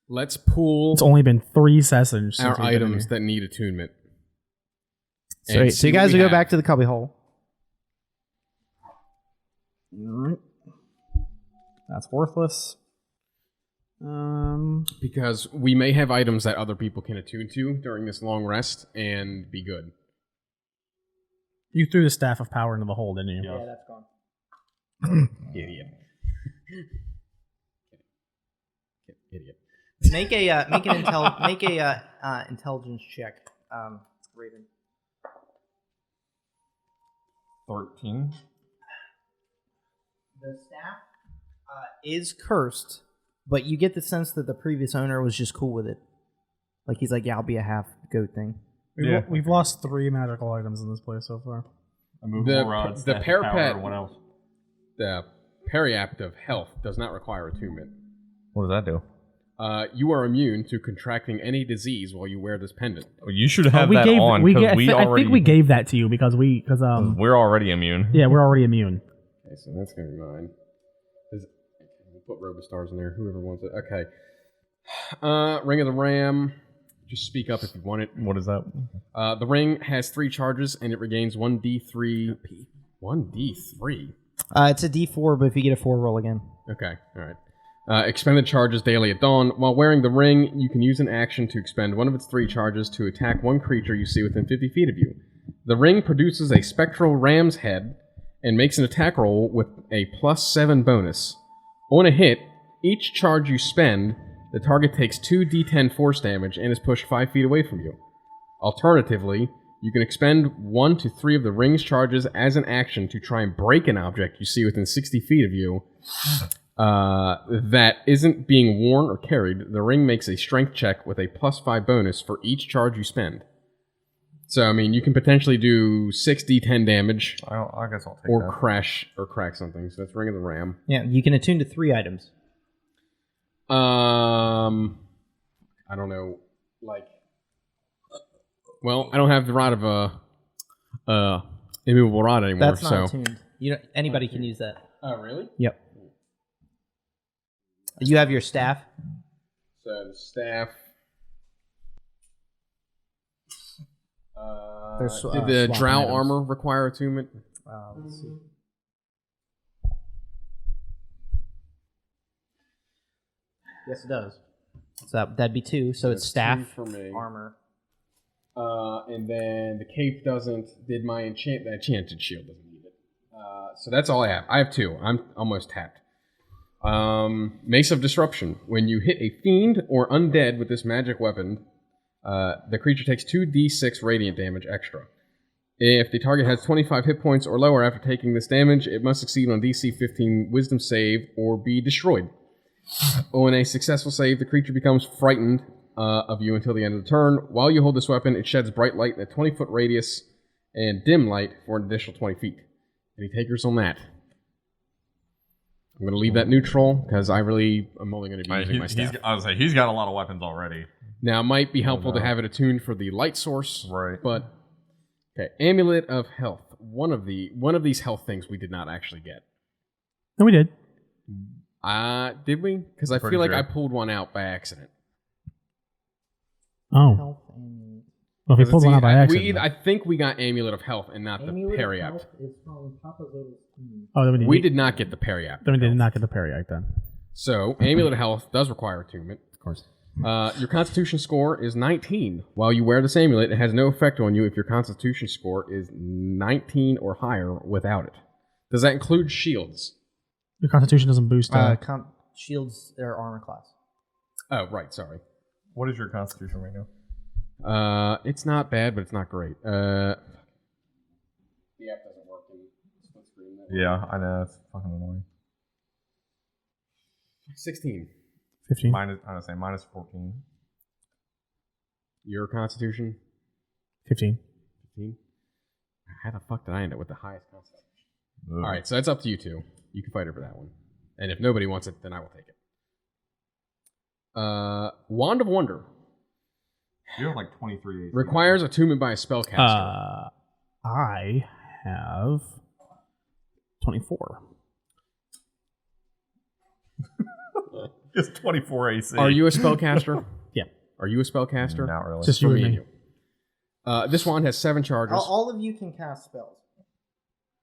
Let's pull. It's only been 3 sessions. Our items that need attunement. So you guys will go back to the cubby hole. That's worthless. Because we may have items that other people can attune to during this long rest and be good. You threw the Staff of Power into the hole, didn't you? Yeah, that's gone. Idiot. Idiot. Make a intelligence check, Raven. 13. The staff is cursed, but you get the sense that the previous owner was just cool with it. Like he's like, yeah, I'll be a half goat thing. We've lost 3 magical items in this place so far. The parapet. What else? The Periapt of Health does not require attunement. What does that do? You are immune to contracting any disease while you wear this pendant. Well, you should have that on because I think we gave that to you because we're already immune. Yeah, we're already immune. Okay, so that's gonna be mine. We'll put Robostars in there. Whoever wants it. Okay. Ring of the Ram. Just speak up if you want it. What is that? The ring has 3 charges and it regains 1d3. 1d3. It's a D4, but if you get a 4, roll again. Okay. All right. Expended charges daily at dawn. While wearing the ring, you can use an action to expend one of its 3 charges to attack one creature you see within 50 feet of you. The ring produces a spectral ram's head and makes an attack roll with a +7 bonus. On a hit, each charge you spend, the target takes 2d10 force damage and is pushed 5 feet away from you. Alternatively, you can expend 1 to 3 of the ring's charges as an action to try and break an object you see within 60 feet of you that isn't being worn or carried. The ring makes a strength check with a +5 bonus for each charge you spend. So, I mean, you can potentially do 6d10 damage. I guess I'll take or that. crack something. So that's Ring of the Ram. Yeah, you can attune to 3 items. I don't know. Well, I don't have the Rod of Immovable Rod anymore. That's not attuned. Anybody can use that. Oh, really? Yep. You have your staff. So the staff. Did the Drow items. Armor require attunement? Let's see. Yes, it does. So that'd be 2. So it's staff, for me. Armor. And then the cape doesn't. Did my enchanted shield doesn't need it. So that's all I have. I have 2. I'm almost tapped. Mace of Disruption. When you hit a fiend or undead with this magic weapon, the creature takes 2d6 radiant damage extra. If the target has 25 hit points or lower after taking this damage, it must succeed on DC 15 Wisdom save or be destroyed. On a successful save, the creature becomes frightened of you until the end of the turn. While you hold this weapon, it sheds bright light in a 20-foot radius and dim light for an additional 20 feet. Any takers on that? I'm going to leave that neutral because I really am only going to be using my staff. I was say he's got a lot of weapons already. Now, it might be helpful to have it attuned for the light source, right? But okay, Amulet of Health. One of these health things we did not actually get. No, we did. Did we? Because I feel like I pulled one out by accident. Oh. Well, if we pulled one out by accident. I think we got Amulet of Health and not the Periapt. Oh, we did not get the Periapt. Then we did not get the Periapt then. So, Amulet of Health does require attunement. Of course. Your Constitution score is 19. While you wear this amulet, it has no effect on you if your Constitution score is 19 or higher without it. Does that include shields? Your Constitution doesn't boost. Shields are armor class. Oh, right. Sorry. What is your Constitution right now? It's not bad, but it's not great. The app doesn't work in split screen. Yeah, I know. It's fucking annoying. 16. 15. Minus 14. Your Constitution? 15. 15? How the fuck did I end up with the highest Constitution? Alright, so that's up to you two. You can fight over that one. And if nobody wants it, then I will take it. Wand of Wonder. You have like 23 AC. Requires attunement by a spellcaster. I have 24. Just 24 AC. Are you a spellcaster? Yeah. Are you a spellcaster? Not really. Just you and me. This wand has 7 charges. All of you can cast spells.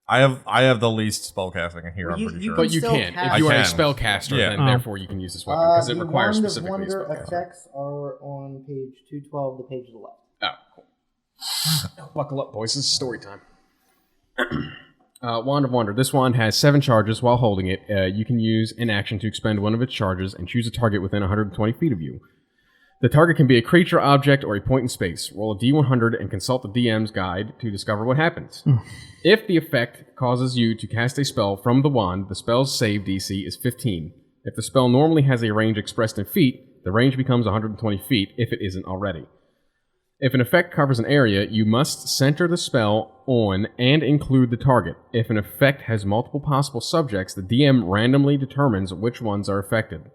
I have the least spellcasting in here. Well, I'm pretty sure. But you still can. cast- If you are a I can. spellcaster, Yeah. then Oh. therefore you can use this weapon because it The requires Wand of specifically Wonder spellcasting. effects are on page 212, the page to the left. Oh, cool. Buckle up, boys. This is story time. Wand of Wonder. This wand has 7 charges. While holding it, you can use an action to expend one of its charges and choose a target within 120 feet of you. The target can be a creature, object, or a point in space. Roll a d100 and consult the DM's guide to discover what happens. If the effect causes you to cast a spell from the wand, the spell's save DC is 15. If the spell normally has a range expressed in feet, the range becomes 120 feet if it isn't already. If an effect covers an area, you must center the spell on and include the target. If an effect has multiple possible subjects, the DM randomly determines which ones are affected.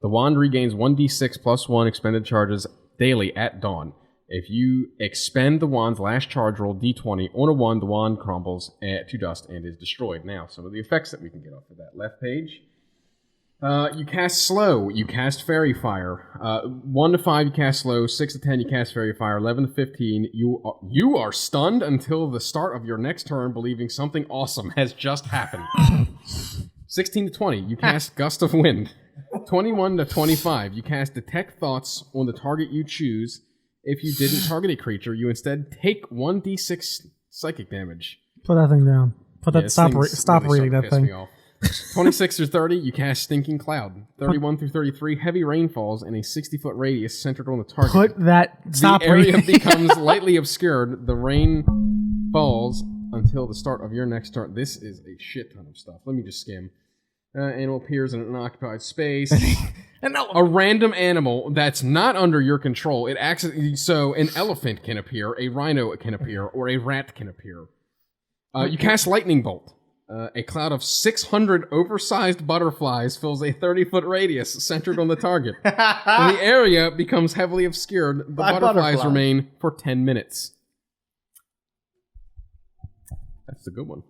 The wand regains 1d6 plus 1 expended charges daily at dawn. If you expend the wand's last charge, roll d20. On a 1, the wand crumbles to dust and is destroyed. Now, some of the effects that we can get off of that. Left page. You cast slow. You cast fairy fire. 1 to 5, you cast slow. 6 to 10, you cast fairy fire. 11 to 15, you are stunned until the start of your next turn, believing something awesome has just happened. 16 to 20, you cast gust of wind. 21 to 25, you cast detect thoughts on the target you choose. If you didn't target a creature, you instead take 1d6 psychic damage. Put that thing down. Put that. Yeah, Stop this reading really that starting to piss me thing. off. 26 through 30, you cast Stinking Cloud. 31 through 33, heavy rain falls in a 60-foot radius centered on the target. Put that. Stop the area reading. becomes lightly obscured. The rain falls until the start of your next turn. This is a shit ton of stuff. Let me just skim. Animal appears in an unoccupied space. A random animal that's not under your control. It acts so an elephant can appear, a rhino can appear, or a rat can appear. You cast Lightning Bolt. A cloud of 600 oversized butterflies fills a 30-foot radius centered on the target. When the area becomes heavily obscured, the butterflies remain for 10 minutes. That's a good one.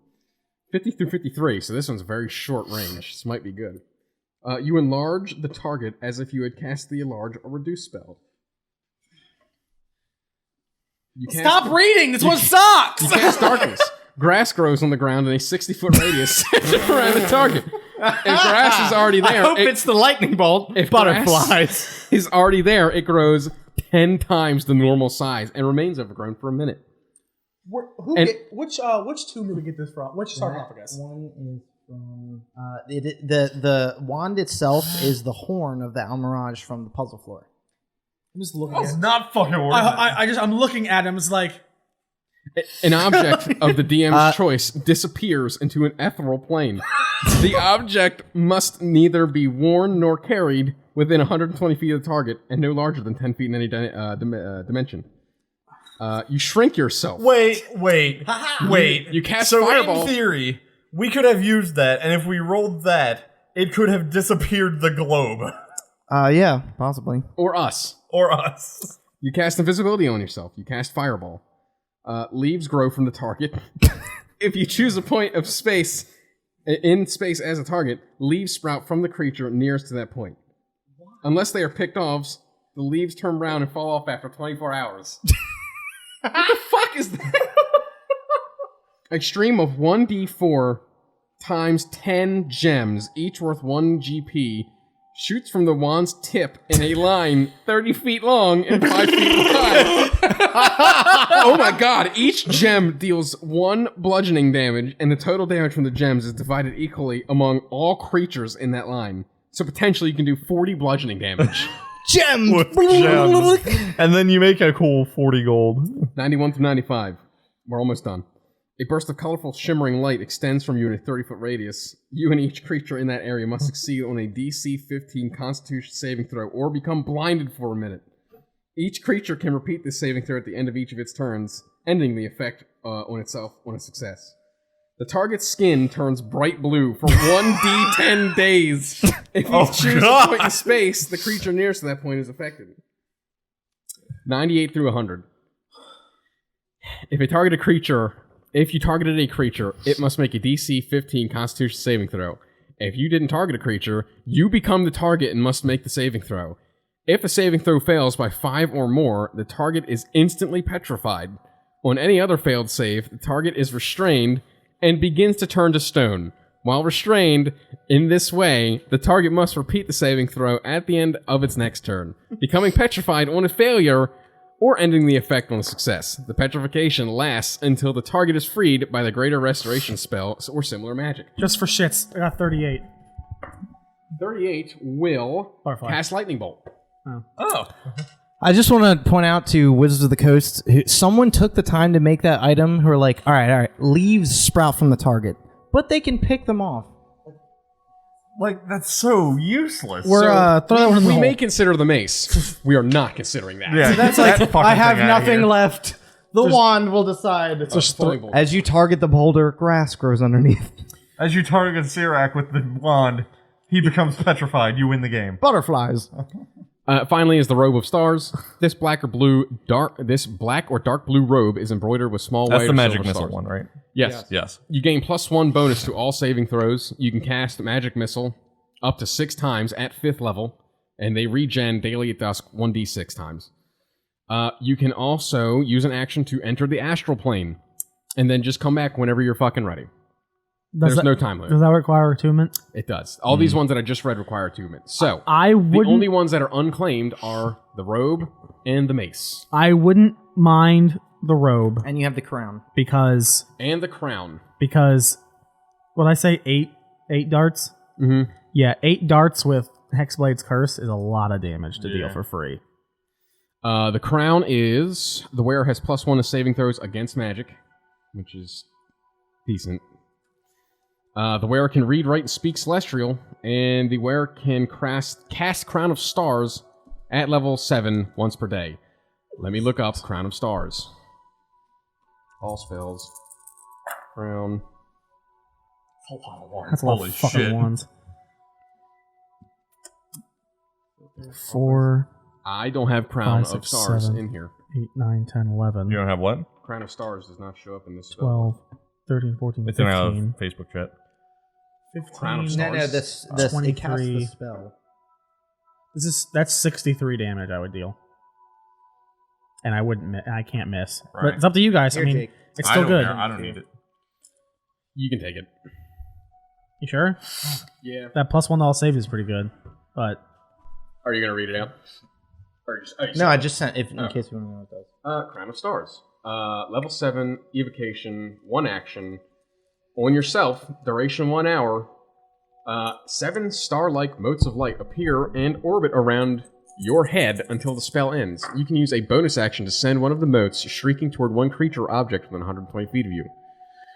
50 through 53, so this one's very short range. This might be good. You enlarge the target as if you had cast the enlarge or reduce spell. Stop reading! This one sucks! You cast darkness. Grass grows on the ground in a 60-foot radius around the target. If grass is already there... I hope it's the lightning bolt. If Butterflies. grass is already there, it grows 10 times the normal size and remains overgrown for a minute. Which tomb did we get this from? Which sarcophagus? One is from the wand itself is the horn of the Almirage from the puzzle floor. I'm just looking. It's not fucking worth it. I'm looking at him. It's like An object of the DM's choice disappears into an ethereal plane. The object must neither be worn nor carried within 120 feet of the target and no larger than 10 feet in any dimension. You shrink yourself. Wait. You cast so Fireball. in theory, we could have used that, and if we rolled that, it could have disappeared the globe. Yeah, possibly. Or us. Or us. You cast invisibility on yourself. You cast Fireball. Leaves grow from the target. If you choose a point of space, in space as a target, leaves sprout from the creature nearest to that point. Unless they are picked off, the leaves turn brown and fall off after 24 hours. What the fuck is that? A stream of 1d4 times 10 gems, each worth 1 GP, shoots from the wand's tip in a line 30 feet long and 5 feet wide. Oh my god, each gem deals 1 bludgeoning damage, and the total damage from the gems is divided equally among all creatures in that line. So potentially you can do 40 bludgeoning damage. Gems! Gems. And then you make a cool 40 gold. 91 through 95. We're almost done. A burst of colorful shimmering light extends from you in a 30-foot radius. You and each creature in that area must succeed on a DC 15 Constitution saving throw or become blinded for a minute. Each creature can repeat this saving throw at the end of each of its turns, ending the effect on itself on a success. The target's skin turns bright blue for 1d10 days. If you choose a point in space, the creature nearest to that point is affected. 98 through 100. If you targeted a creature, it must make a DC 15 Constitution saving throw. If you didn't target a creature, you become the target and must make the saving throw. If a saving throw fails by 5 or more, the target is instantly petrified. On any other failed save, the target is restrained and begins to turn to stone. While restrained in this way, the target must repeat the saving throw at the end of its next turn, becoming petrified on a failure or ending the effect on a success. The petrification lasts until the target is freed by the Greater Restoration spell or similar magic. Just for shits, I got 38. 38 will Butterfly. cast Lightning Bolt. Oh. I just want to point out to Wizards of the Coast, someone took the time to make that item who are like, all right, leaves sprout from the target, but they can pick them off. Like, that's so useless. We're throw that one in the We hole. may consider the mace. We are not considering that. Yeah, That's that like, fucking I have thing outta nothing here. left. The wand will decide. Just Lightning Bolt. As you target the boulder, grass grows underneath. As you target Sirak with the wand, he becomes petrified. You win the game. Butterflies. Finally, is the Robe of Stars. This black or dark blue robe is embroidered with small That's white the or magic silver missile stars. one, right? Yes. Yes. You gain +1 bonus to all saving throws. You can cast Magic Missile up to 6 times at 5th level, and they regen daily at dusk 1d6 times. You can also use an action to enter the astral plane, and then just come back whenever you're fucking ready. There's no time limit. Does that require attunement? It does. All these ones that I just read require attunement. So, I the wouldn't. only ones that are unclaimed are the robe and the mace. I wouldn't mind the robe And you have the crown. because And the crown. what I say 8 darts. Mm-hmm. Yeah, 8 darts with Hexblade's Curse is a lot of damage to deal Yeah. for free. The crown is... The wearer has +1 to saving throws against magic, which is decent. The wearer can read, write, and speak Celestial, and the wearer can cast Crown of Stars at level 7 once per day. Let me look up Crown of Stars. All spells. Crown. That's a lot Holy of fucking shit. ones. 4, I don't have Crown 5, of 6, Stars 7. in here. 8, 9, 10, 11, You don't have what? Crown of Stars does not show up in this spell. 12, 13, 14, It's in our 15. Facebook chat. 15. Crown of No, Stars. no, this it casts 23. the spell. That's 63 damage I would deal. And I wouldn't I can't miss. Right. But it's up to you guys. Here, I mean, Jake. it's still good. I don't need it. You can take it. You sure? Yeah. That +1 to all saves is pretty good. But Are you going to read it out? Or just, No, I just sent in Oh. case you want to know what it does. Crown of Stars. Level 7, evocation, 1 action. On yourself, duration 1 hour. 7 star-like motes of light appear and orbit around your head until the spell ends. You can use a bonus action to send one of the motes shrieking toward one creature or object within 120 feet of you.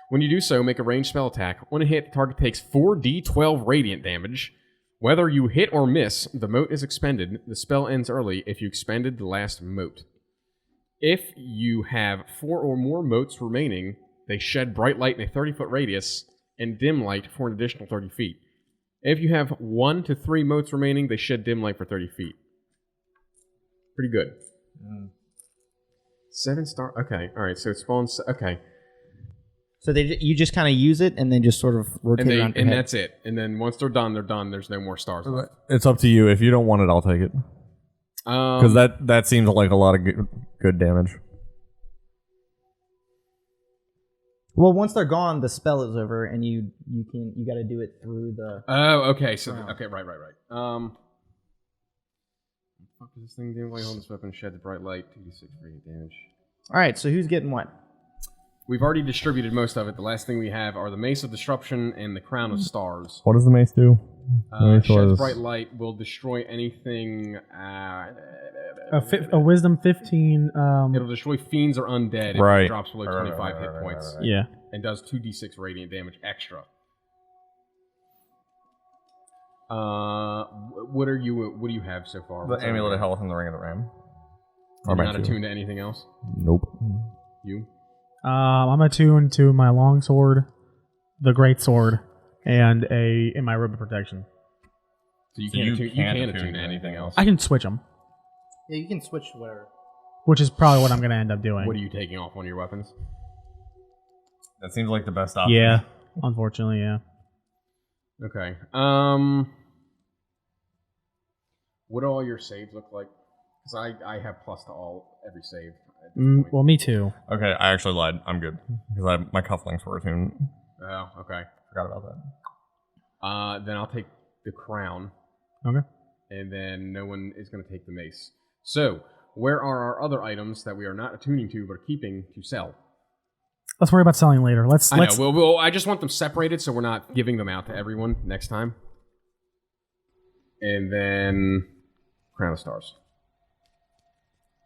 When you do so, make a ranged spell attack. On a hit, the target takes 4d12 radiant damage. Whether you hit or miss, the mote is expended. The spell ends early if you expended the last mote. If you have 4 or more motes remaining, they shed bright light in a 30-foot radius and dim light for an additional 30 feet. If you have 1 to 3 motes remaining, they shed dim light for 30 feet. Pretty good. 7 star... Okay, alright, so it spawns... Okay. So you just kind of use it and then just sort of rotate around your And head. that's it. And then once they're done, they're done. There's no more stars left. It's up to you. If you don't want it, I'll take it. Because that seems like a lot of good damage. Well, once they're gone, the spell is over, and you got to do it through the. Oh, okay. So, okay, right. What the fuck is this thing doing? While you hold this weapon, shed the bright light, 2d6 radiant damage. All right, so who's getting what? We've already distributed most of it. The last thing we have are the Mace of Disruption and the Crown of Stars. What does the mace do? Sheds bright light will destroy anything. a wisdom 15. It'll destroy fiends or undead if Right. it drops below Right, 25 right, hit right, points. right. Yeah. And does 2d6 radiant damage extra. What do you have so far? The Amulet of Health and the Ring of the Ram. You're not attuned to anything else? Nope. You? I'm attuned to my longsword, the great sword, and in my robe of protection. So you So can't you attune, can't you can attune attune to to anything anything else. I can switch them, Yeah, you can switch to whatever. which is probably what I'm going to end up doing. What are you taking off one of your weapons? That seems like the best option. Yeah, unfortunately, yeah. Okay. What do all your saves look like? Because I have plus to every save at this point. Well, me too. Okay, I actually lied. I'm good because my cufflinks were attuned. Oh, okay. Forgot about that. Then I'll take the crown. Okay. And then no one is going to take the mace. So, where are our other items that we are not attuning to but are keeping to sell? Let's worry about selling later. Let's. I know. I just want them separated so we're not giving them out to everyone next time. And then Crown of Stars.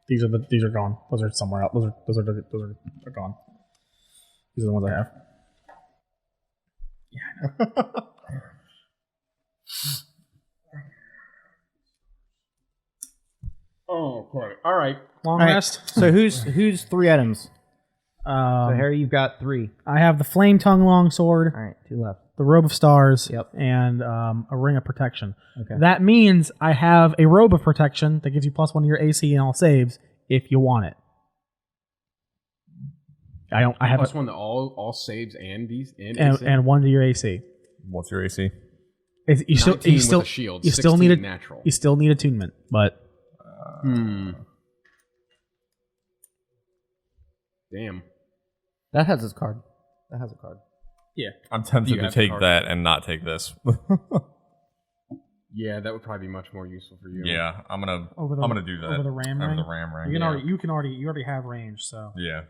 These are gone. Those are somewhere else. Those are gone. These are the ones I have. Yeah, I know. Oh, okay. All right. Long All right, rest. So who's 3 items? So Um, Harry, you've got 3. I have the flame tongue longsword, All right, 2 left. the robe of stars, Yep. and a ring of protection. Okay. That means I have a robe of protection that gives you +1 to your AC and all saves if you want it. I have Plus one to all saves and these and 1 to your AC. What's your AC? You still 19 you still with a shield. you still 16 need natural. You still need attunement, but Damn. That has his card. That has a card. yeah. I'm tempted You to have the take card. that and not take this. Yeah, that would probably be much more useful for you. Yeah, I'm gonna do that. over the ram Over ring? the ram ring. You yeah. can already have range, so Yeah.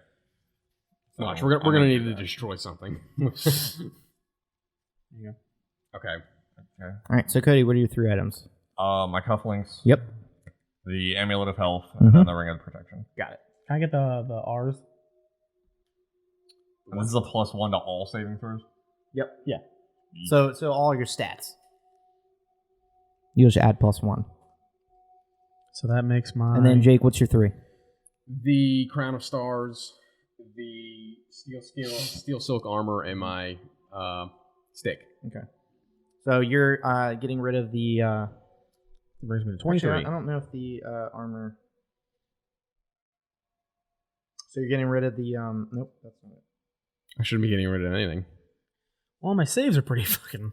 Watch, So, we're I'm gonna need do to that. destroy something. there you go. Okay. Okay. All right, so Cody, what are your 3 items? My cufflinks. Yep. The amulet of health, and then the ring of protection. Got it. Can I get the R's? And this is a +1 to all saving throws. Yep. Yeah. So all your stats. You just add +1. So that makes my. And then Jake, what's your 3? The Crown of Stars, the steel silk armor, and my stick. Okay. So you're getting rid of the. It brings me to Actually, 23. I don't know if the armor. So you're getting rid of the. Nope, that's not it. I shouldn't be getting rid of anything. Well, my saves are pretty fucking.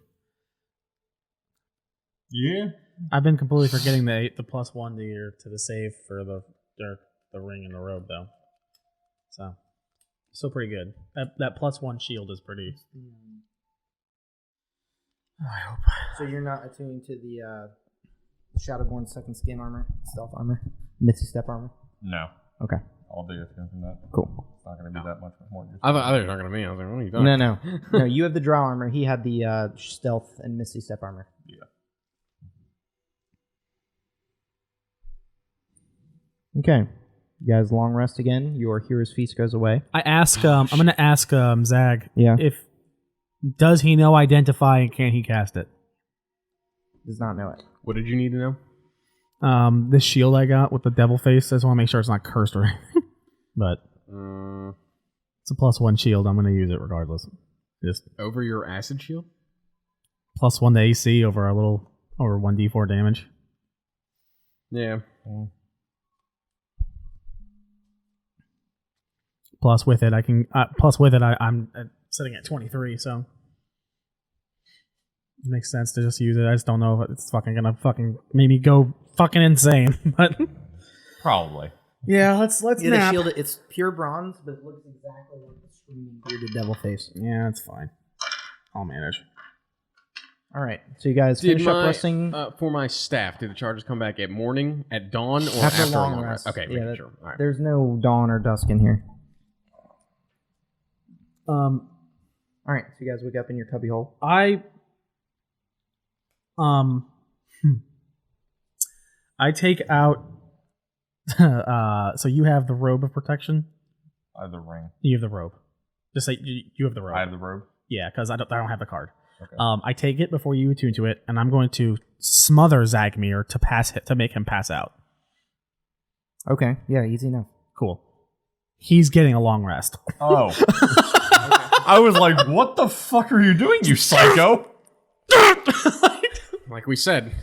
Yeah. I've been completely forgetting the +1 to the save for the ring and the robe though. So still pretty good. That +1 shield is pretty. I hope. So you're not attuned to the Shadowborn second skin armor, stealth armor, Misty Step armor. No. Okay. I'll do it from that. Cool. It's not gonna be that much more. I thought they were talking to me. I was like, what are you talking? No. You have the drow armor. He had the stealth and Misty Step armor. Yeah. Okay. You guys long rest again. Your hero's feast goes away. I ask. I'm gonna ask Zag. Yeah. Does he know identify and can he cast it? Does not know it. What did you need to know? This shield I got with the devil face. I just want to make sure it's not cursed or anything. But it's a +1 shield. I'm gonna use it regardless. Just Over your acid shield? +1 to AC over 1d4 damage. Yeah. Plus with it, I'm sitting at 23, so it makes sense to just use it. I just don't know if it's gonna make me go fucking insane. But Probably. yeah, let's Yeah, the nap. shield. It's pure bronze, but it looks exactly like the screaming bearded devil face. Yeah, it's fine. I'll manage. All right. So you guys Did finish up my resting. for my staff? Did the charges come back at morning, at dawn, or After after, long a long rest. rest? Okay, Yeah, making sure. All right. There's no dawn or dusk in here. All right. So you guys wake up in your cubby hole. I take out. So you have the robe of protection. I have the ring. You have the robe. Just say you have the robe. I have the robe. Yeah, because I don't have the card. Okay. I take it before you attune to it, and I'm going to smother Zagmir to make him pass out. Okay. Yeah. Easy enough. Cool. He's getting a long rest. Oh. I was like, what the fuck are you doing, you psycho? Like we said,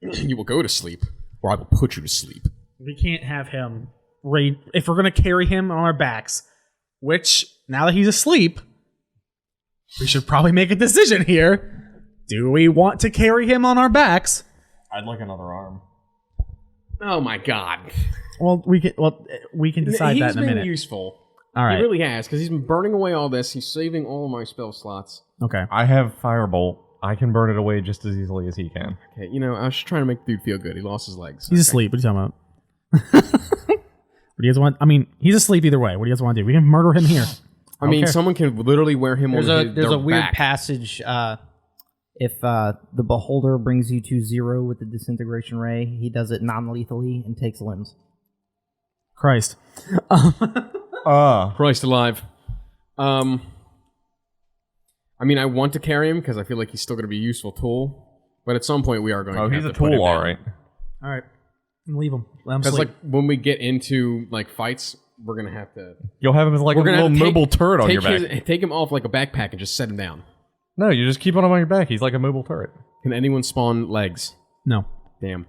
you will go to sleep, or I will put you to sleep. We can't have him if we're going to carry him on our backs, which now that he's asleep, we should probably make a decision here. Do we want to carry him on our backs? I'd like another arm. Oh my god. Well, we can decide that in a minute. He's been useful. All right. He really has, because he's been burning away all this. He's saving all of my spell slots. Okay. I have Firebolt. I can burn it away just as easily as he can. Okay, I was just trying to make the dude feel good. He lost his legs. He's asleep. What are you talking about? What do you guys want? I mean, he's asleep either way. What do you guys want to do? We can murder him here. I mean, someone can literally wear him There's on a their weird back. passage. If the beholder brings you to 0 with the disintegration ray, he does it non-lethally and takes limbs. Christ. Christ alive. I mean, I want to carry him because I feel like he's still going to be a useful tool. But at some point, we are going to have he's to a put him tool, in. all right. All right. Leave him. Let him Because sleep. like when we get into like fights, we're gonna have to. You'll have him as like a We're gonna little have to mobile turret on your back. Take him off like a backpack and just set him down. No, you just keep on him on your back. He's like a mobile turret. Can anyone spawn legs? No. Damn.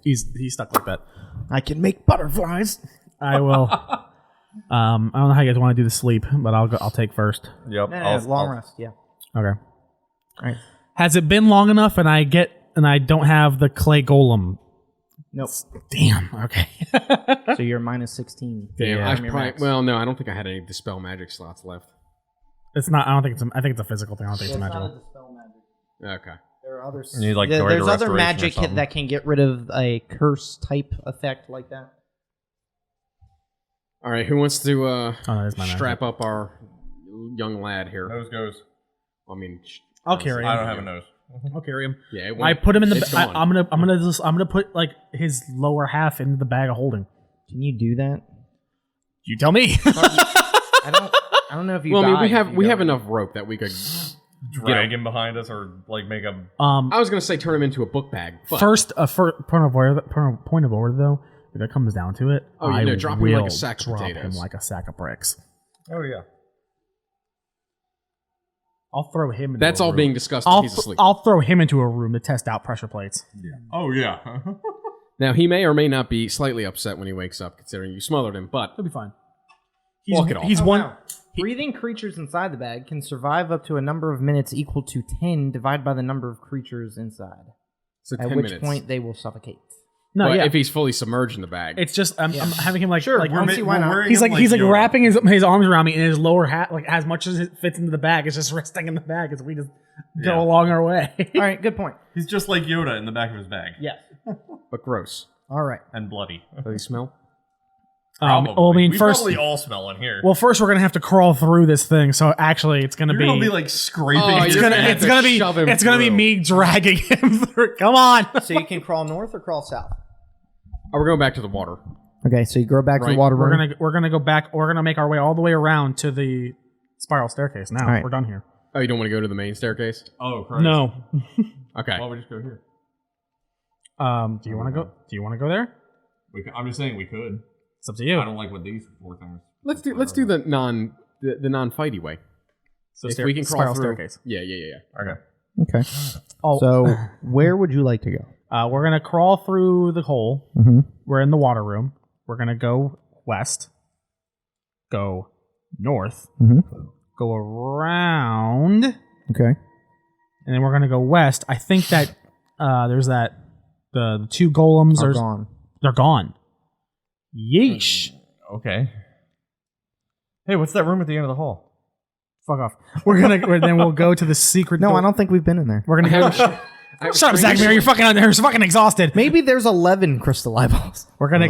He's stuck like that. I can make butterflies. I will. I don't know how you guys want to do the sleep, but I'll take first. Yep. Long rest, yeah. Okay. All right. Has it been long enough and I don't have the clay golem? Nope. Damn. Okay. So you're minus 16. Damn. Yeah. I've probably, well, no, I don't think I had any dispel magic slots left. It's not. I don't think it's. I think it's a physical thing. I don't think it's a magical. dispel magic. Okay. There are other. You need, like, there's greater other restoration or magic something. that can get rid of a curse type effect like that. All right. Who wants to that is my strap up our young lad here? Nose goes. I mean, I'll carry him. I don't have a nose. I'll carry him. Yeah. I put him in the. It's gone. I'm gonna put like his lower half into the bag of holding. Can you do that? You tell me. I don't know if you. Well, I mean, die we if you have don't. enough rope that we could Drag him behind us or like make a. I was gonna say turn him into a book bag. But First, point of order though. If it comes down to it, I drop him will like a sack of drop potatoes. him like a sack of bricks. Oh yeah. I'll throw him. Into that's a all room. being discussed. If he's asleep. I'll throw him into a room to test out pressure plates. Oh yeah. Now he may or may not be slightly upset when he wakes up, considering you smothered him. But He'll be fine. Walk it off. He's Oh, one. wow. Breathing creatures inside the bag can survive up to a number of minutes equal to 10 divided by the number of creatures inside. so At 10 which minutes. point they will suffocate. No, But yeah. if he's fully submerged in the bag, It's just I'm having him like Sure, like I don't see why not. he's like Yoda. wrapping his arms around me and his lower hat like as much as it fits into the bag. It's just resting in the bag as we just go along our way. All right, good point. He's just like Yoda in the back of his bag. Yes. but gross. All right. And bloody. Does he smell? Probably. Well, I mean, we first, probably all smell in here. well, first we're gonna have to crawl through this thing. So actually, it's gonna You're be. gonna be like scraping. Oh, it's you're gonna, gonna it's have gonna to be, shove him it's gonna be through. me dragging him through. Come on. So you can crawl north or crawl south? Oh, we're going back to the water. Okay, so you go back to Right. the water room. We're gonna go back. We're gonna make our way all the way around to the spiral staircase. Now right. we're done here. Oh, you don't want to go to the main staircase? Oh, Christ. No. Okay. Why don't we just go here? Do you want to go? Do you want to go there? I'm just saying we could. It's up to you. I don't like what these four things. Let's do the non-fighty way. So If we can crawl spiral through. staircase. Yeah. Okay. Okay. Oh, So where would you like to go? we're gonna crawl through the hole. Mm-hmm. We're in the water room. We're gonna go west. Go north. Mm-hmm. Go around, and Okay. then we're gonna go west. I think that there's that the two golems Are are gone. They're gone. Yeesh. Okay. Hey, what's that room at the end of the hall? Fuck off. Then we'll go to the secret. No, door. I don't think we've been in there. We're gonna go. Shut up, Zachary. You're fucking exhausted. Maybe there's 11 crystal eyeballs. We're gonna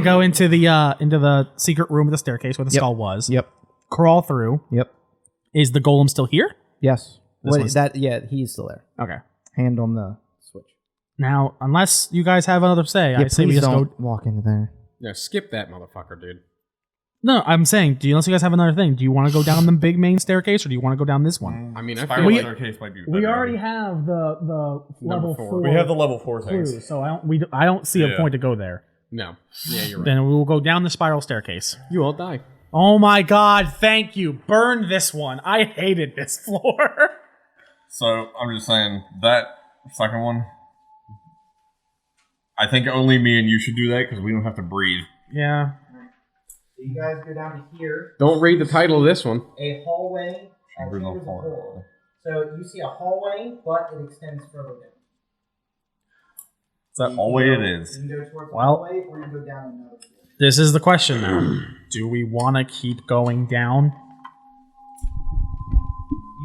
go into the secret room of the staircase where the skull was. Yep. Crawl through. Yep. Is the golem still here? Yes. This Wait, one's- yeah, he's still there. Okay. Hand on the switch. Now, unless you guys have another say, I say we please just don't go. walk into there. Yeah. Skip that motherfucker, dude. No, I'm saying, unless you guys have another thing, do you want to go down the big main staircase or do you want to go down this one? I mean, I Spiral feel staircase might be We better. already have the level 4. We have the level 4 clue, things. so I don't see a Yeah. point to go there. no. Yeah, you're right. Then we will go down the spiral staircase. You all die. Oh my god, thank you. Burn this one. I hated this floor. So I'm just saying that second one. I think only me and you should do that because we don't have to breathe. Yeah. So you guys go down to here. Don't read the title of this one. A hallway. Chamber of Horror. So So you see a hallway, but it extends further down. Is that hallway it is? You can go towards the Well- hallway, or you can go down another floor. This is the question now. Do we want to keep going down?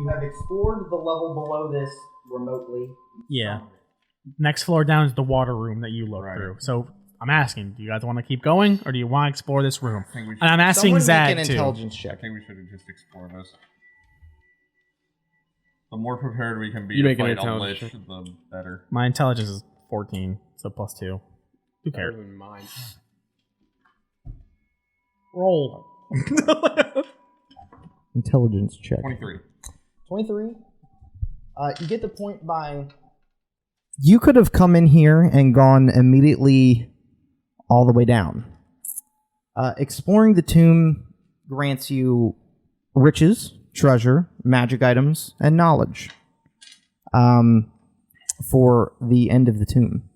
You have explored the level below this remotely. Yeah. Next floor down is the water room that you look through. So I'm asking, do you guys want to keep going, or do you want to explore this room? I think we should, And I'm asking Someone Zad make an too. intelligence I check. think we should just explore this. The more prepared we can be You to make an fight on intelligence Lich, check. the better. My intelligence is 14, so +2. Who Better cares? than mine. Roll. Intelligence check. 23. 23. You get the point by. You could have come in here and gone immediately all the way down. Exploring the tomb grants you riches, treasure, magic items, and knowledge for the end of the tomb.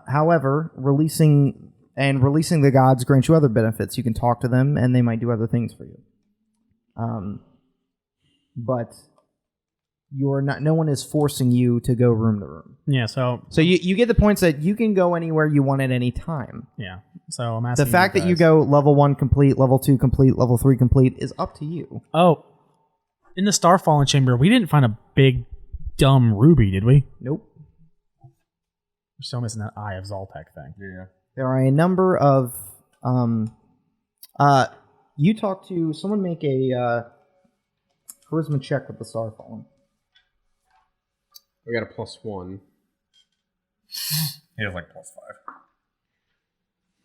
However, releasing the gods grants you other benefits. You can talk to them, and they might do other things for you. But you're not. No one is forcing you to go room to room. Yeah, so You get the points that you can go anywhere you want at any time. yeah. So I'm asking The fact that you guys. go level 1 complete, level 2 complete, level 3 complete is up to you. Oh, in the Starfallen Chamber, we didn't find a big dumb ruby, did we? Nope. We're still missing that Eye of Zoltek thing. Yeah. There are a number of you talk to someone. Make a charisma check with the Starfallen. We got a +1. He has like +5.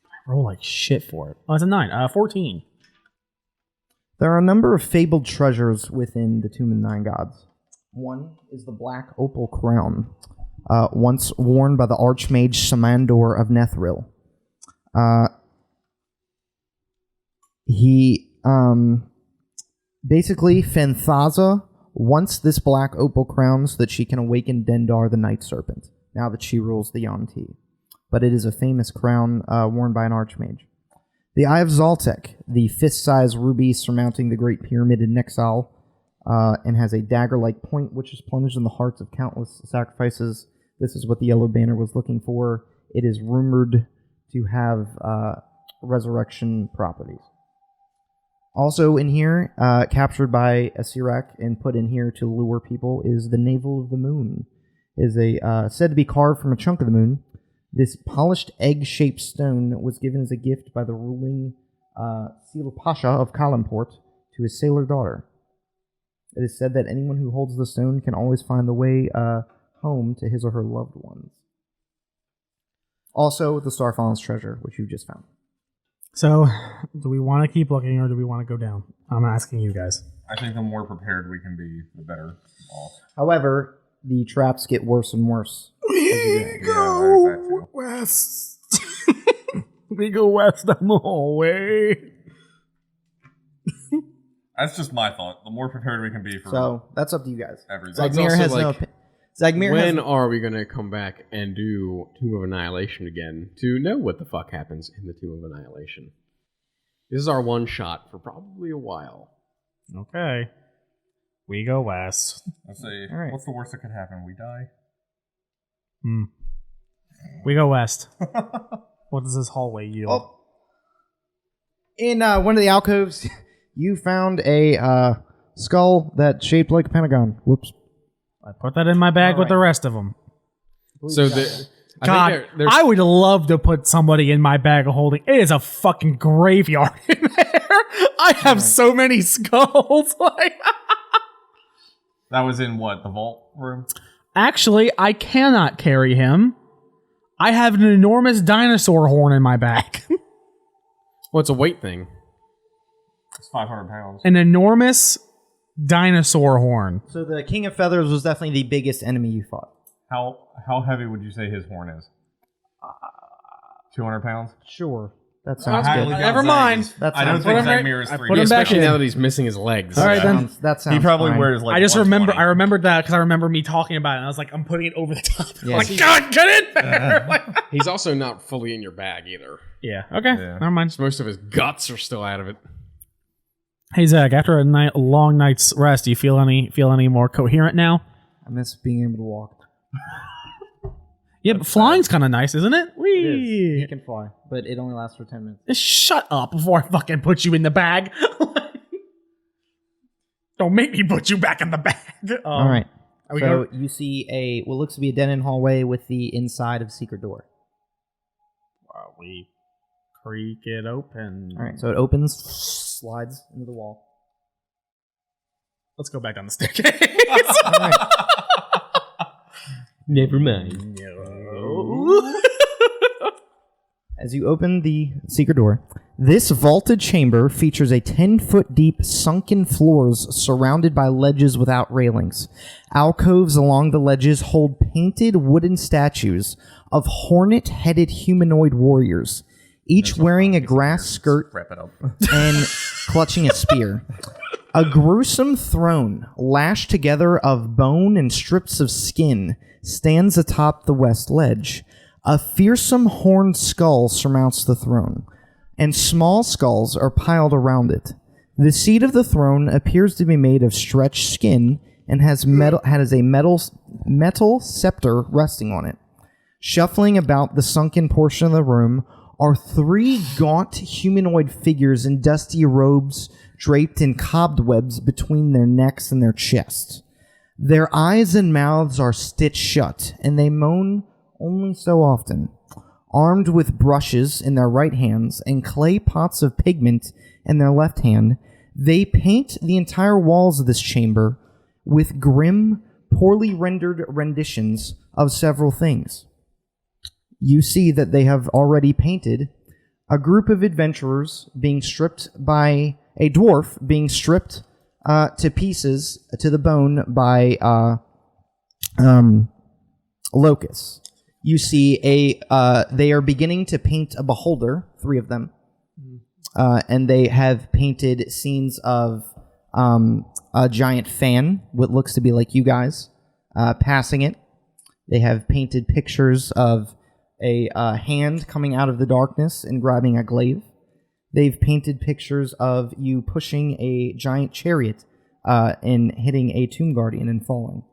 I roll like shit for it. Oh, it's a 9. 14. There are a number of fabled treasures within the Tomb of the Nine Gods. One is the Black Opal Crown, once worn by the Archmage Samandor of Nethril. Basically, Fenthaza wants this Black Opal Crown so that she can awaken Dendar the Night Serpent, now that she rules the Yonti. But it is a famous crown worn by an Archmage. The Eye of Zoltek, the fist-sized ruby surmounting the Great Pyramid in Nexal, and has a dagger-like point which is plunged in the hearts of countless sacrifices. This is what the Yellow Banner was looking for. It is rumored to have resurrection properties. Also in here, captured by a Sirak and put in here to lure people, is the Navel of the Moon. It is said to be carved from a chunk of the moon. This polished egg-shaped stone was given as a gift by the ruling Seal Pasha of Kalimport to his sailor daughter. It is said that anyone who holds the stone can always find the way home to his or her loved ones. Also, the Starfallen's treasure, which you just found. So, do we want to keep looking or do we want to go down? I'm asking you guys. I think the more prepared we can be, the better off. However, the traps get worse and worse. Yeah, there's that too. west. We go west down the hallway. That's just my thought. The more prepared we can be for So, that's up to you guys. everything. It's Zagmir also has no like, opinion. Zagmir when has... are we going to come back and do Tomb of Annihilation again to know what the fuck happens in the Tomb of Annihilation? This is our one shot for probably a while. Okay. We go west. Let's see. All right. What's the worst that could happen? We die? We go west. What does this hallway yield? Oh. In one of the alcoves, you found a skull that shaped like a pentagon. Whoops. I put that in my bag with the rest of them. So God, I would love to put somebody in my bag of holding. It is a fucking graveyard in there. I have so many skulls. Like, That was in what? The vault room? actually, I cannot carry him. I have an enormous dinosaur horn in my bag. Well, it's a weight thing. It's 500 pounds. An enormous dinosaur horn. So the King of Feathers was definitely the biggest enemy you fought. How heavy would you say his horn is? 200 pounds? Sure. That sounds I good. highly doubt Never Zag mind. is- That I don't sounds think good. Zagmir is I 3. put him back Especially in. now that he's missing his legs. All right, then. That sounds He probably fine. wears like I just remember. 120. I remembered that because I remember me talking about it. And I was like, I'm putting it over the top. Yeah. Like, God, get in there! Like, He's also not fully in your bag either. yeah. Okay. Yeah. Never mind. Most of his guts are still out of it. Hey Zach, after a long night's rest, do you feel any more coherent now? I miss being able to walk. Yeah, but flying's kind of nice, isn't it? It is. Whee! You can fly, but it only lasts for 10 minutes. Just shut up before I fucking put you in the bag. Don't make me put you back in the bag. All right. we So go- you see what looks to be a dead-end hallway with the inside of secret door. we creak it open. All right. So it opens, slides into the wall. Let's go back down the staircase. All right. Never mind. No. As you open the secret door, this vaulted chamber features a 10-foot deep sunken floors surrounded by ledges without railings. Alcoves along the ledges hold painted wooden statues of hornet-headed humanoid warriors, each wearing a grass skirt Wrap it up. and clutching a spear. A gruesome throne, lashed together of bone and strips of skin, stands atop the west ledge. A fearsome horned skull surmounts the throne, and small skulls are piled around it. The seat of the throne appears to be made of stretched skin and has a metal scepter resting on it. Shuffling about the sunken portion of the room are 3 gaunt humanoid figures in dusty robes draped in cobwebs between their necks and their chests. Their eyes and mouths are stitched shut, and they moan only so often. Armed with brushes in their right hands and clay pots of pigment in their left hand, they paint the entire walls of this chamber with grim, poorly rendered renditions of several things. You see that they have already painted a group of adventurers being stripped by a dwarf being stripped to pieces, to the bone, by locusts. You see they are beginning to paint a beholder, 3 of them, and they have painted scenes of a giant fan, what looks to be like you guys, passing it. They have painted pictures of a hand coming out of the darkness and grabbing a glaive. They've painted pictures of you pushing a giant chariot and hitting a tomb guardian and falling.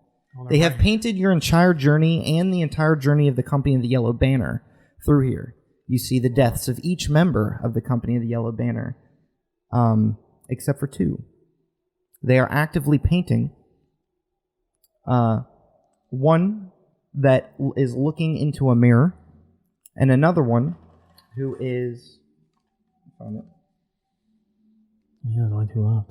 They have painted your entire journey and the entire journey of the Company of the Yellow Banner through here. You see the deaths of each member of the Company of the Yellow Banner, except for 2. They are actively painting one that is looking into a mirror, and another one who is... Found it. Yeah, there's only 2 left.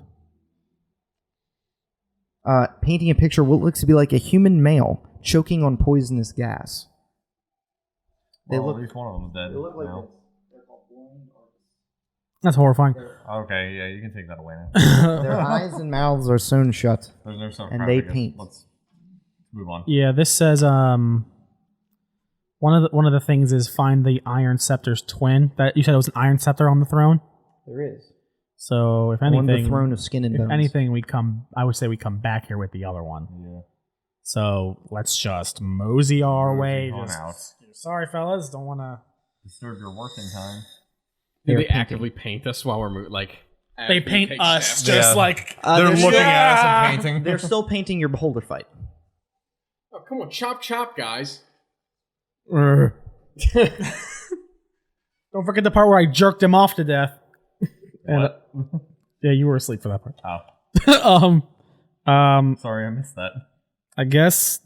Painting a picture of what looks to be like a human male choking on poisonous gas. They Well, look. at least one of them is dead. They look like now. this. They're called blind artists. That's horrifying. Okay, yeah, you can take that away now. Their eyes and mouths are sewn shut. There's some And crap, they I guess. paint. Let's move on. Yeah, this says one of the things is find the Iron Scepter's twin. That you said it was an Iron Scepter on the throne. There is. So if On anything, the throne of skin and bones. if anything, I would say we come back here with the other one. Yeah. So let's just mosey our way. on Just- out. Sorry, fellas, don't want to. Disturb your working time. Did They're they actively paint us while we're as They we paint take us steps? just Yeah. like. They're they're looking at us Yeah. and painting. They're still painting your beholder fight. Oh, come on, chop, chop, guys. Don't forget the part where I jerked him off to death. What? Yeah, you were asleep for that part. Oh, sorry, I missed that. I guess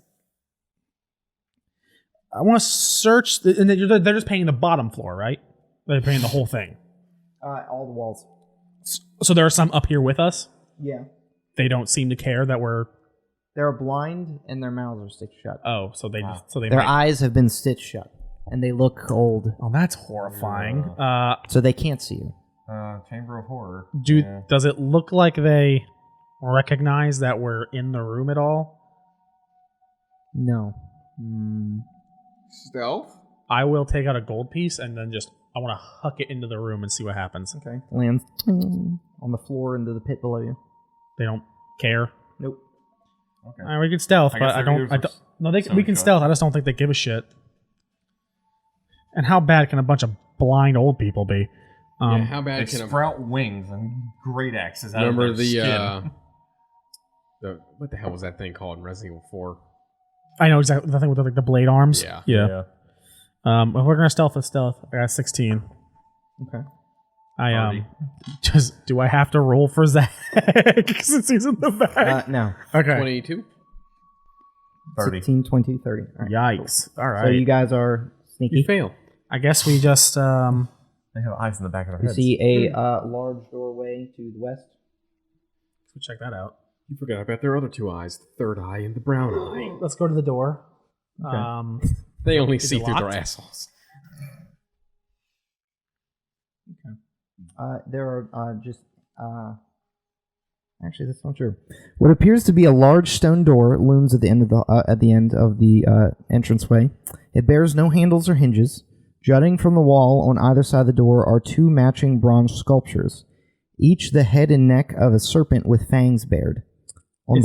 I want to search, and they're just painting the bottom floor, right? They're painting the whole thing. All the walls. So there are some up here with us. Yeah. They don't seem to care that we're. They're blind and their mouths are stitched shut. Oh, so they just so they. Their might- eyes have been stitched shut. And they look old. Oh, that's horrifying. So they can't see you. Chamber of Horror. Does it look like they recognize that we're in the room at all? No. Stealth? I will take out a gold piece and then I want to huck it into the room and see what happens. Okay. Lands on the floor into the pit below you. They don't care. Nope. Okay. We can stealth, I but guess I they're don't. here for No, we some can show. stealth. I just don't think they give a shit. And how bad can a bunch of blind old people be? How They bad can sprout wings and great axes out remember of their skin. what the hell was that thing called in Resident Evil 4? I know exactly the thing with like the blade arms. Yeah. Yeah. If we're gonna stealth with stealth, I got 16. Okay. I do I have to roll for Zach since he's in the back? No. Okay. 22? 30. 16, 20, 30. All right. Yikes! All right. So you guys are sneaky. You fail. I guess we just They have eyes in the back of their You heads. see a large doorway to the west. let's check that out. You forgot about their other two eyes, the third eye and the brown eye. Let's go to the door. Okay. They only Is see it through their locked? assholes. There are actually, that's not true. What appears to be a large stone door looms at the end of the entranceway. It bears no handles or hinges. Jutting from the wall on either side of the door are two matching bronze sculptures, each the head and neck of a serpent with fangs bared. I'm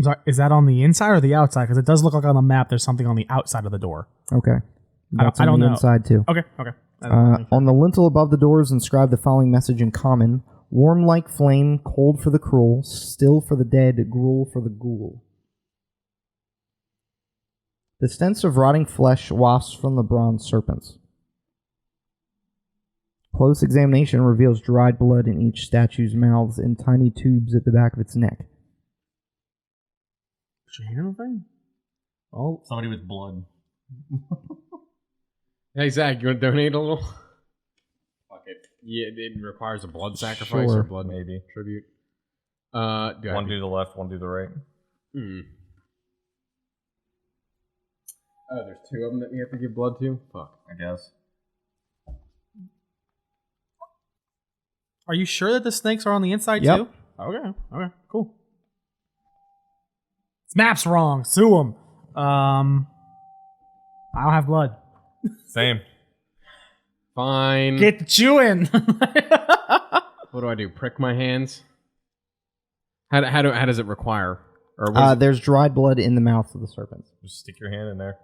sorry, is that on the inside or the outside? Because it does look like on the map there's something on the outside of the door. Okay. That's I on don't the know. inside too. Okay. On the lintel above the doors inscribed the following message in common: warm like flame, cold for the cruel, still for the dead, gruel for the ghoul. The stench of rotting flesh wafts from the bronze serpents. Close examination reveals dried blood in each statue's mouths and tiny tubes at the back of its neck. Put your hand on the thing? Oh, Somebody with blood. Hey, Zach, you want to donate a little? Fuck it. Yeah, it requires a blood sacrifice Sure. or blood Maybe. tribute. One do the left, one do the right. Oh, there's two of them that we have to give blood to? Fuck. I guess. are you sure that the snakes are on the inside Yep. too? Okay, cool. This map's wrong. Sue them. I don't have blood. Same. Fine. Get the chewing. What do I do? Prick my hands? How does it require? Or what is it? There's dried blood in the mouths of the serpents. Just stick your hand in there.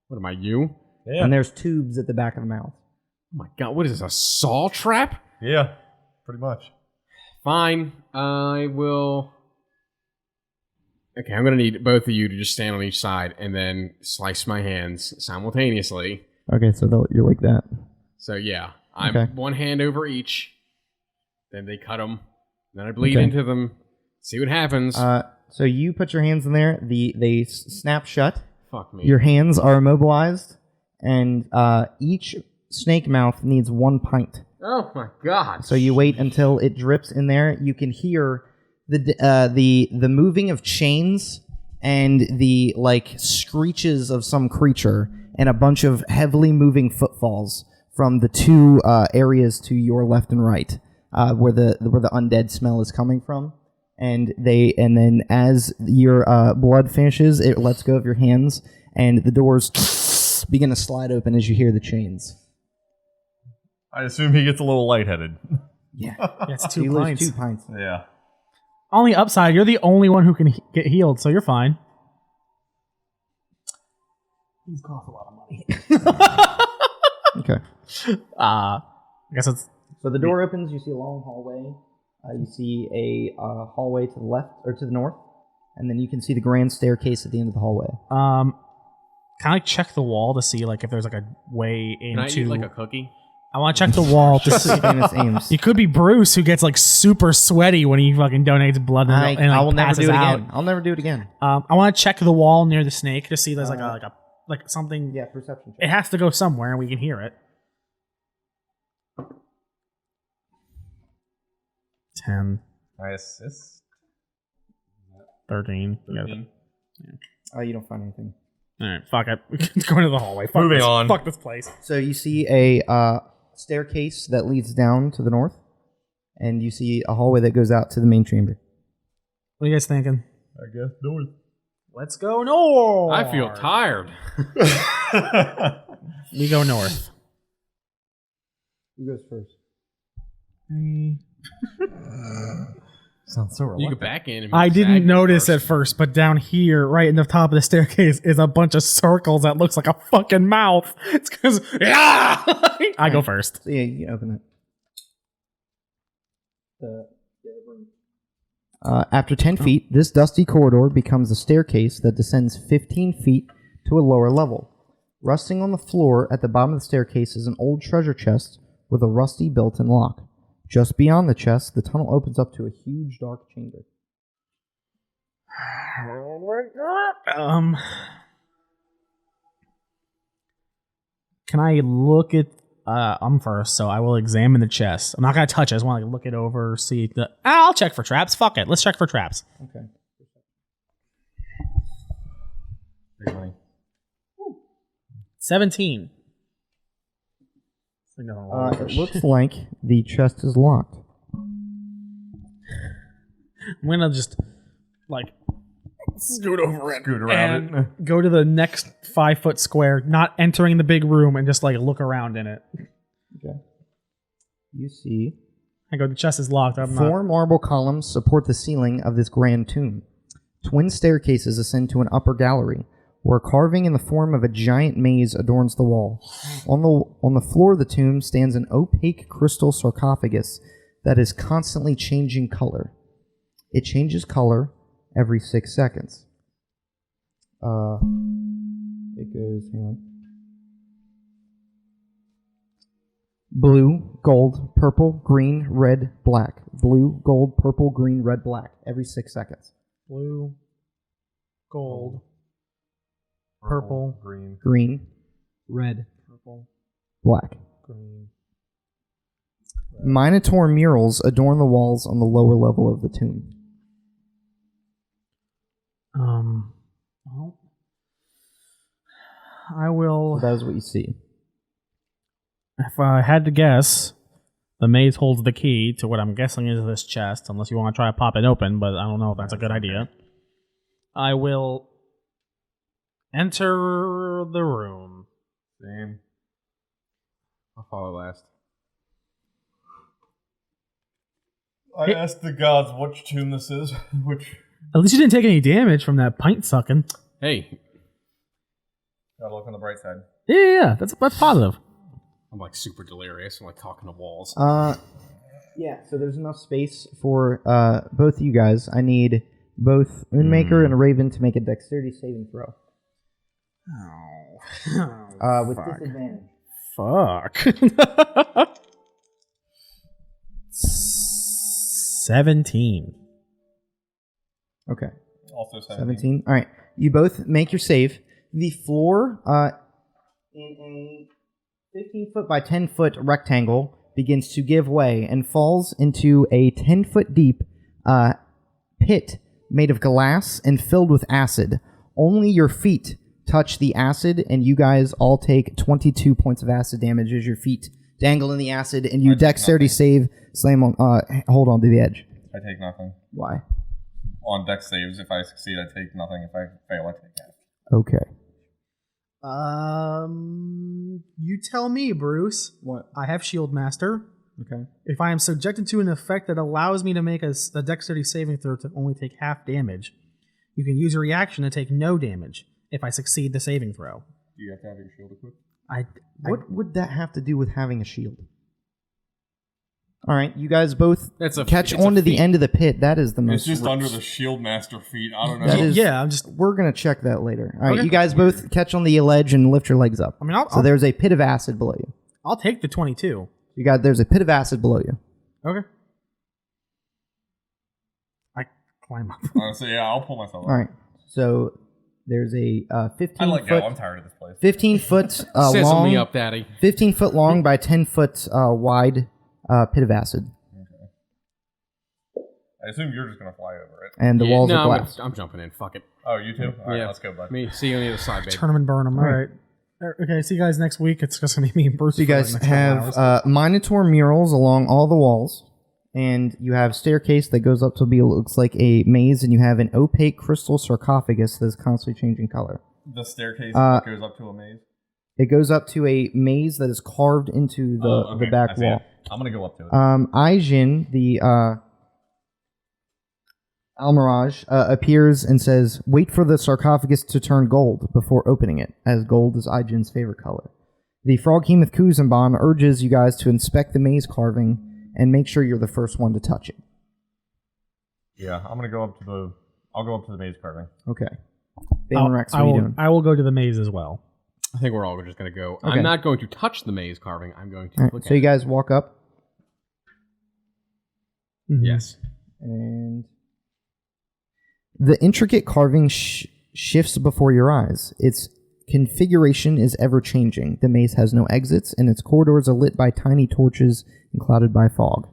What am I, you? Yeah. And there's tubes at the back of the mouth. Oh my god, what is this, a saw trap? Yeah. Pretty much. Fine, I will... Okay, I'm gonna need both of you to just stand on each side and then slice my hands simultaneously. Okay, so you're like that. So yeah, I'm Okay. one hand over each. Then they cut them. Then I bleed Okay. into them. See what happens. So you put your hands in there. They snap shut. Fuck me. Your hands are immobilized, and each snake mouth needs 1 pint. Oh my god. So you wait until it drips in there. You can hear the moving of chains and the screeches of some creature and a bunch of heavily moving footfalls from the two areas to your left and right, where the undead smell is coming from. And then as your blood finishes, it lets go of your hands, and the doors begin to slide open as you hear the chains. I assume he gets a little lightheaded. Yeah, It's you 2 lose pints. 2 pints. Yeah. On the upside, you're the only one who can get healed, so you're fine. These cost a lot of money. Okay. I guess it's So the door opens. You see a long hallway. You see a hallway to the left or to the north, and then you can see the grand staircase at the end of the hallway. kind of check the wall to see if there's a way Can I into. eat a cookie? I want to check the wall to see. Famous aims. It could be Bruce who gets super sweaty when he fucking donates blood and, I will never passes do it out. again. I'll never do it again. I want to check the wall near the snake to see if there's something. Yeah, perception check. It has to go somewhere and we can hear it. 10, I assist. 13. 13. You don't find anything. All right, fuck it. We can go into the hallway. Fuck Moving this, on. Fuck this place. So you see a staircase that leads down to the north, and you see a hallway that goes out to the main chamber. What are you guys thinking? I guess north. Let's go north. I feel tired. We go north. Who goes first? Sounds so You reluctant. go back in. And I didn't sag notice first. at first, but down here, right in the top of the staircase, is a bunch of circles that looks like a fucking mouth. It's because I go first. So yeah, you can open it. After 10 feet, this dusty corridor becomes a staircase that descends 15 feet to a lower level. Resting on the floor at the bottom of the staircase is an old treasure chest with a rusty built-in lock. Just beyond the chest, the tunnel opens up to a huge dark chamber. Can I look at? I'm first, so I will examine the chest. I'm not gonna touch it. I just want to look it over, see the. I'll check for traps. Fuck it. Let's check for traps. Okay. 17. It looks like the chest is locked. I'm gonna just like scoot over it Scoot around and go to the next 5-foot square, not entering the big room, and just like look around in it. Okay. You see I go. The chest is locked. I'm not. 4 marble columns support the ceiling of this grand tomb. Twin staircases ascend to an upper gallery, where a carving in the form of a giant maze adorns the wall. On the floor of the tomb stands an opaque crystal sarcophagus that is constantly changing color. It changes color every 6 seconds. It goes, hang on. Blue, gold, purple, green, red, black. Blue, gold, purple, green, red, black. Every 6 seconds. Blue, gold, purple, Green, red, purple, black. green. Minotaur murals adorn the walls on the lower level of the tomb. Well, I will. So that is what you see. If I had to guess, the maze holds the key to what I'm guessing is this chest, unless you want to try to pop it open, but I don't know if that's a good idea. I will enter the room. Same. I'll follow last. I asked the gods which tomb this is. Which. At least you didn't take any damage from that pint sucking. Hey, Gotta look on the bright side. Yeah, that's positive. I'm like super delirious. I'm like talking to walls. Yeah, so there's enough space for both of you guys. I need both Unmaker and Raven to make a dexterity saving throw. With disadvantage. Fuck. 17. Okay. Also 17. All right. You both make your save. The floor in a 15-foot by 10-foot rectangle begins to give way and falls into a 10-foot deep pit made of glass and filled with acid. Only your feet touch the acid, and you guys all take 22 points of acid damage as your feet dangle in the acid, and you dexterity save, slam on, hold on to the edge. I take nothing. Why? On dex saves, if I succeed, I take nothing. If I fail, I take half. Okay. You tell me, Bruce. What? I have Shield Master. Okay. If I am subjected to an effect that allows me to make a dexterity saving throw to only take half damage, you can use a reaction to take no damage if I succeed the saving throw. Do you have to have your shield equipped? What would that have to do with having a shield? All right, you guys both catch onto the end of the pit. That is the most. It's just under the shield master feet. I don't know. That is, yeah, We're gonna check that later. All right, Okay. you guys both catch on the ledge and lift your legs up. I mean, So there's a pit of acid below you. I'll take the 22. There's a pit of acid below you. Okay. I climb up. Honestly, yeah, I'll pull myself up. All right, so there's a 15 I let go. foot, I'm tired of this place. 15 foot Sizzle long, me up, Daddy. 15 foot long by 10 foot wide pit of acid, I assume you're just gonna fly over it. and the walls no, are glass. I'm jumping in. Fuck it. Oh, you too? All right, Yeah. let's go, bud. Me, see you on the other side, babe. Turn them and burn them. All right. Okay, see you guys next week. It's just going to be me and Bruce. So you for, guys like, the next couple hours. have Minotaur murals along all the walls, and you have staircase that goes up to be looks like a maze, and you have an opaque crystal sarcophagus that is constantly changing color. The staircase that goes up to a maze. It goes up to a maze that is carved into the Okay, back I see wall. it. I'm gonna go up to it. Aijin, the Almirage appears and says, "Wait for the sarcophagus to turn gold before opening it, as gold is Aijin's favorite color." The Froghemoth Kuzumban urges you guys to inspect the maze carving and make sure you're the first one to touch it. Yeah, I'm gonna go up to the. I'll go up to the maze carving. Okay. Balin Rex, what are you doing? I will go to the maze as well. I think we're all just going to go. Okay. I'm not going to touch the maze carving. I'm going to All right, look so at you guys walk up, Mhm. Yes. and the intricate carving shifts before your eyes. Its configuration is ever-changing. The maze has no exits, and its corridors are lit by tiny torches and clouded by fog.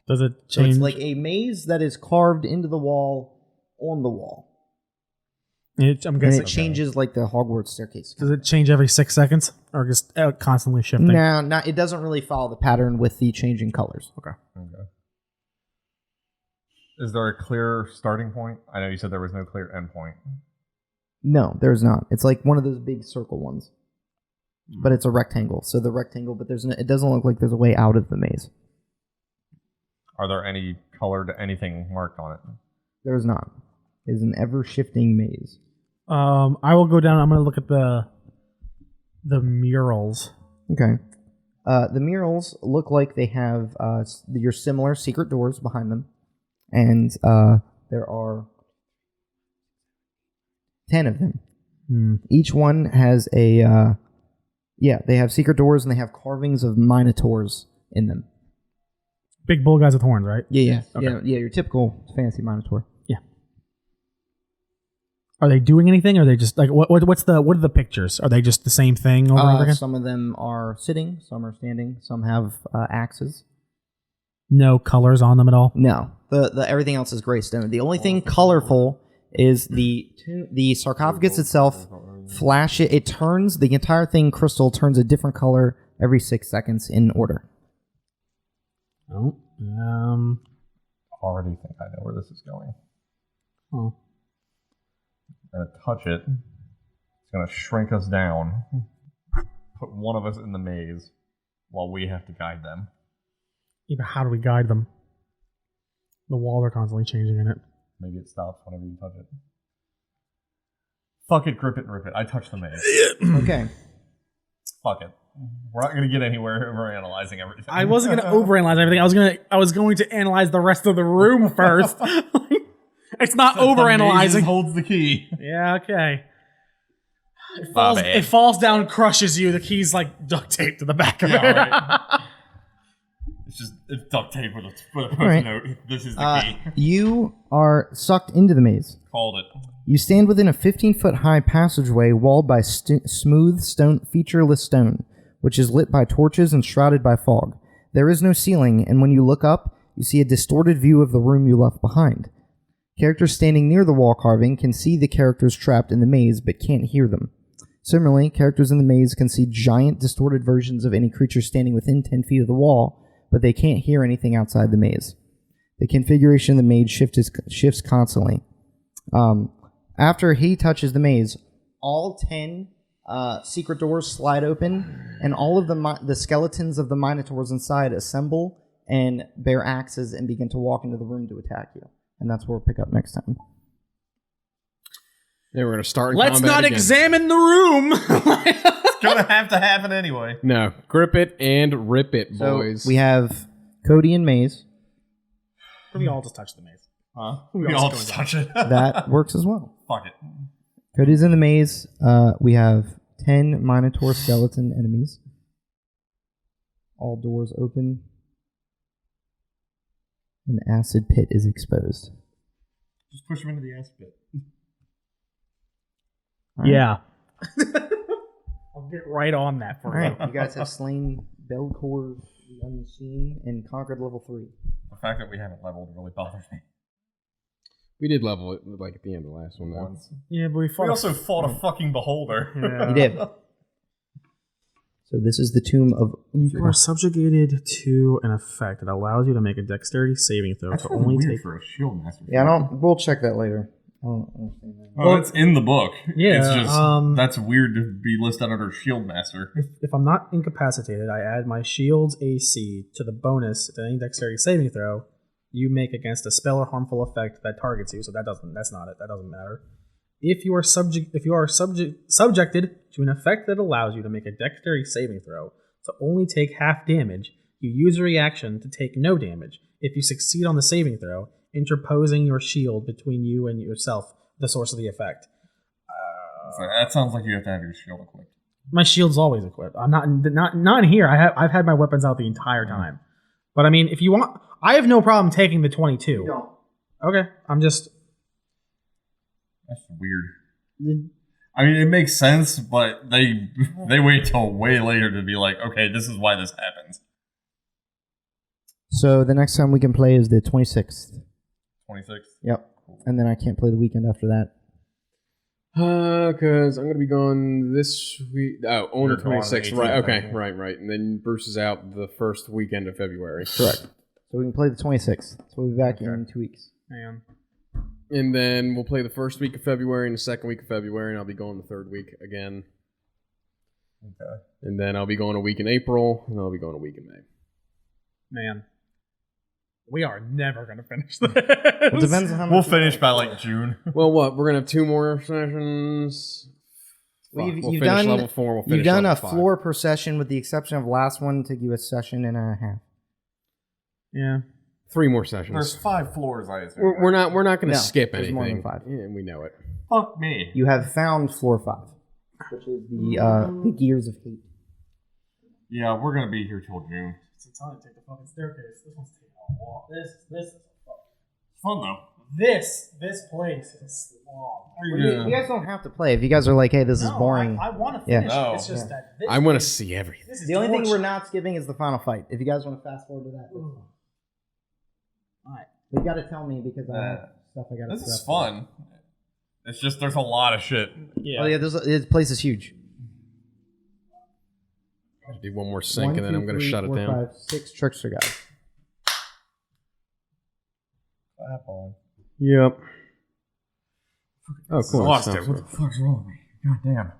Does it So change? it's like a maze that is carved into the wall on the wall. I'm And guessing. it changes like the Hogwarts staircase. Does it change every 6 seconds, or just constantly shifting? No, not, it doesn't really follow the pattern with the changing colors. Okay. Is there a clear starting point? I know you said there was no clear end point. No, there's not. It's like one of those big circle ones. But it's a rectangle. So the rectangle, but there's no, it doesn't look like there's a way out of the maze. Are there any colored anything marked on it? There's not. It's an ever-shifting maze. I will go down. I'm going to look at the murals. Okay. The murals look like they have your similar secret doors behind them. And there are 10 of them. Each one has a... they have secret doors and they have carvings of minotaurs in them. Big bull guys with horns, right? Yeah. Okay. Yeah, your typical fancy minotaur. Yeah. Are they doing anything? Or are they just like what are the pictures? Are they just the same thing over and over again? Some of them are sitting, some are standing, some have axes. No colors on them at all. No, the everything else is gray stone. The only thing colorful is the sarcophagus itself. It turns the entire thing crystal turns a different color every 6 seconds in order. Oh. I already think I know where this is going. Oh. I'm gonna touch it. It's gonna shrink us down. Put one of us in the maze while we have to guide them. Yeah, but how do we guide them? The walls are constantly changing in it. Maybe it stops whenever you touch it. Fuck it, grip it, and rip it. I touched the maze. Okay. Fuck it. We're not gonna get anywhere over analyzing everything. I wasn't going to overanalyze everything. I was going to analyze the rest of the room first. It's not The maze overanalyzing. holds the key. Yeah, okay. My bad. It falls down, crushes you. The key's like duct taped to the back of it. Right. It's duct tape with a post Right. note. This is the key. You are sucked into the maze. Called it. You stand within a 15-foot high passageway walled by smooth featureless stone, which is lit by torches and shrouded by fog. There is no ceiling, and when you look up, you see a distorted view of the room you left behind. Characters standing near the wall carving can see the characters trapped in the maze, but can't hear them. Similarly, characters in the maze can see giant, distorted versions of any creature standing within 10 feet of the wall, but they can't hear anything outside the maze. The configuration of the maze shifts constantly. After he touches the maze, all 10 secret doors slide open, and all of the skeletons of the minotaurs inside assemble and bear axes and begin to walk into the room to attack you. And that's where we'll pick up next time. Then we're going to start Let's combat not again. examine the room. It's gonna have to happen anyway. No. Grip it and rip it, So boys. we have Cody and Maze. We all just touch the maze. Huh? We We all all just just go touch it. That works as well. Fuck it. Cody's in the maze. We have 10 Minotaur skeleton enemies. All doors open. An acid pit is exposed. Just push him into the ass pit. All right. Yeah. I'll get right on that for All right. you. You guys have slain Belcor the Unseen and conquered level 3. The fact that we haven't leveled really bothers me. We did level it like at the end of the last one, though. Once. Yeah, but We also fought a fucking beholder. Yeah. You did. So this is the Tomb of... You are subjugated to an effect that allows you to make a dexterity saving throw to only take. for a shield master. Yeah, I don't... We'll check that later. I don't understand that. Well, it's in the book. Yeah, It's just, that's weird to be listed under shield master. If I'm not incapacitated, I add my shield's AC to the bonus to any dexterity saving throw you make against a spell or harmful effect that targets you. So that's not it. That doesn't matter. If you are subjected to an effect that allows you to make a dexterity saving throw to only take half damage, you use a reaction to take no damage. If you succeed on the saving throw, interposing your shield between you and yourself, the source of the effect. So that sounds like you have to have your shield equipped. My shield's always equipped. I'm not in here. I've had my weapons out the entire time. But I mean, if you want, I have no problem taking the 22. You don't. Okay, I'm just. That's weird. I mean, it makes sense, but they wait till way later to be like, okay, this is why this happens. So the next time we can play is the 26th. 26th? Yep. And then I can't play the weekend after that. Because I'm going to be gone this week. Oh, on the You're gone 26th. on the Right, 18th, okay, I think. right. And then Bruce is out the first weekend of February. Correct. So we can play the 26th. So we'll be back in 2 weeks. Man. And then we'll play the first week of February and the second week of February, and I'll be going the third week again. Okay. And then I'll be going a week in April, and I'll be going a week in May. Man. We are never going to finish this. It depends on how much. We'll finish by like June. Well, what? We're going to have 2 more sessions. Well, Fuck, we'll you've finish done level 4. We'll finish you've done a level 5. floor per session, with the exception of last one, to give a session and a half. Yeah. 3 more sessions. There's 5 floors, I assume. We're not going to No, skip there's anything. more than 5. Yeah, we know it. Fuck me. You have found floor 5, which is the Gears of Hate. Yeah, we're gonna be here till June. It's time to take the fucking staircase. This one's taking a walk. This is It's fun though. This place is long. You guys don't have to play. If you guys are like, hey, this is boring. I want to Yeah. finish No. it. It's just that this I want to is- see everything. This is The only thing torture. we're not skipping is the final fight. If you guys want to fast forward to that, that's fine. Alright. But you got to tell me because I have stuff I got to. This is fun. It's just there's a lot of shit. Yeah. Oh yeah, this place is huge. I'll do one more sync, and then I'm going to shut it down. 5, 6 trickster guys. Clap on. Yep. Oh, cool. Lost Sounds it. What good. the fuck's wrong with me? God damn.